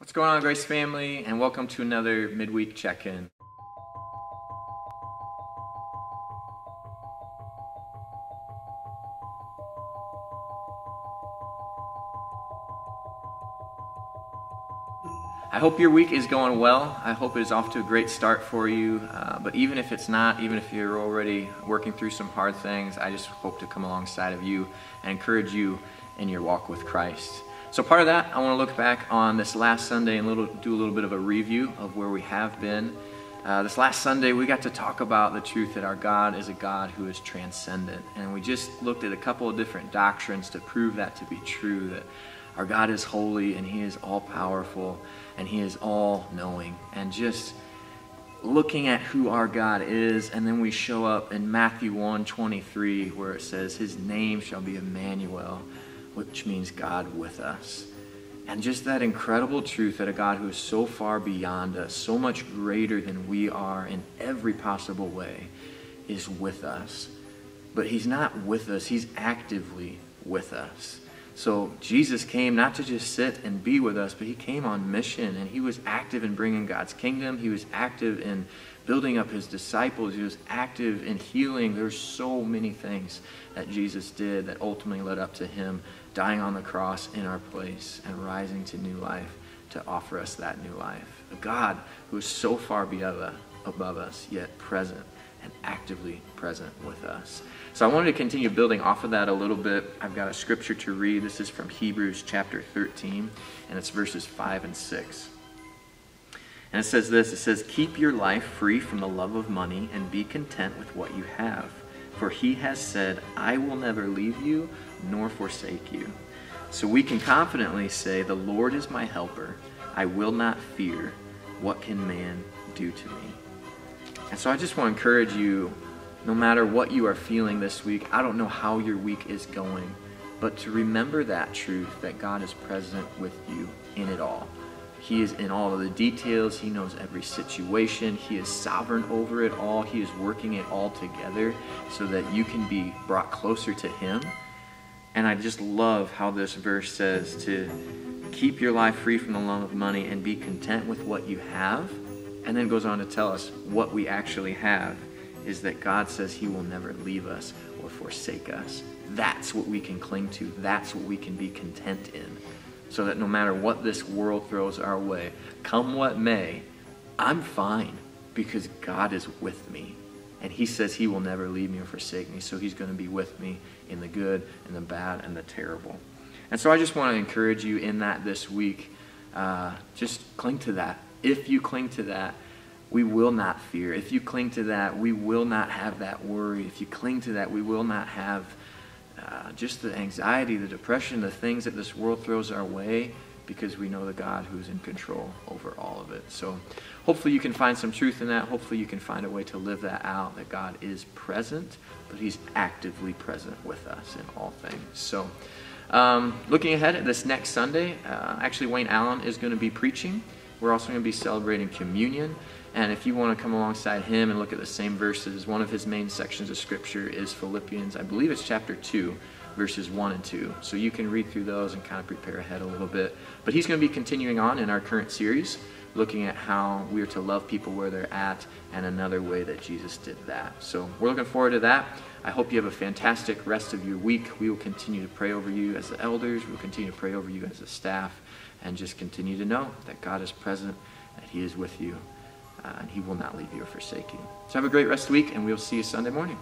What's going on, Grace family, and welcome to another midweek check-in. I hope your week is going well. I hope it is off to a great start for you. But even if it's not, even if you're already working through some hard things, I just hope to come alongside of you and encourage you in your walk with Christ. So part of that, I want to look back on this last Sunday and do a little bit of a review of where we have been. This last Sunday, we got to talk about the truth that our God is a God who is transcendent. And we just looked at a couple of different doctrines to prove that to be true, that our God is holy and He is all-powerful and He is all-knowing. And just looking at who our God is, and then we show up in Matthew 1:23 where it says, His name shall be Emmanuel, which means God with us. And just that incredible truth that a God who is so far beyond us, so much greater than we are in every possible way, is with us. But He's not with us, He's actively with us. So Jesus came not to just sit and be with us, but He came on mission, and He was active in bringing God's kingdom. He was active in building up His disciples. He was active in healing. There's so many things that Jesus did that ultimately led up to Him dying on the cross in our place and rising to new life to offer us that new life. A God who is so far above us, yet present and actively present with us. So I wanted to continue building off of that a little bit. I've got a scripture to read. This is from Hebrews chapter 13, and it's verses 5 and 6. And it says this, it says, "Keep your life free from the love of money and be content with what you have. For He has said, I will never leave you nor forsake you." So we can confidently say, the Lord is my helper. I will not fear. What can man do to me? And so I just want to encourage you, no matter what you are feeling this week, I don't know how your week is going, but to remember that truth, that God is present with you in it all. He is in all of the details. He knows every situation. He is sovereign over it all. He is working it all together so that you can be brought closer to Him. And I just love how this verse says to keep your life free from the love of money and be content with what you have. And then goes on to tell us what we actually have is that God says He will never leave us or forsake us. That's what we can cling to. That's what we can be content in. So that no matter what this world throws our way, come what may, I'm fine because God is with me. And He says He will never leave me or forsake me. So He's going to be with me in the good and the bad and the terrible. And so I just want to encourage you in that this week. Just cling to that. If you cling to that, we will not fear. If you cling to that, we will not have that worry. If you cling to that, we will not have just the anxiety, the depression, the things that this world throws our way, because we know the God who's in control over all of it. So hopefully you can find some truth in that. Hopefully you can find a way to live that out, that God is present, but He's actively present with us in all things. So looking ahead at this next Sunday, actually Wayne Allen is going to be preaching. We're also going to be celebrating communion. And if you want to come alongside him and look at the same verses, one of his main sections of Scripture is Philippians, I believe it's chapter 2, verses 1 and 2. So you can read through those and kind of prepare ahead a little bit. But he's going to be continuing on in our current series, looking at how we are to love people where they're at and another way that Jesus did that. So we're looking forward to that. I hope you have a fantastic rest of your week. We will continue to pray over you as the elders. We'll continue to pray over you as the staff, and just continue to know that God is present, that He is with you, and He will not leave you or forsake you. So have a great rest of the week, and we'll see you Sunday morning.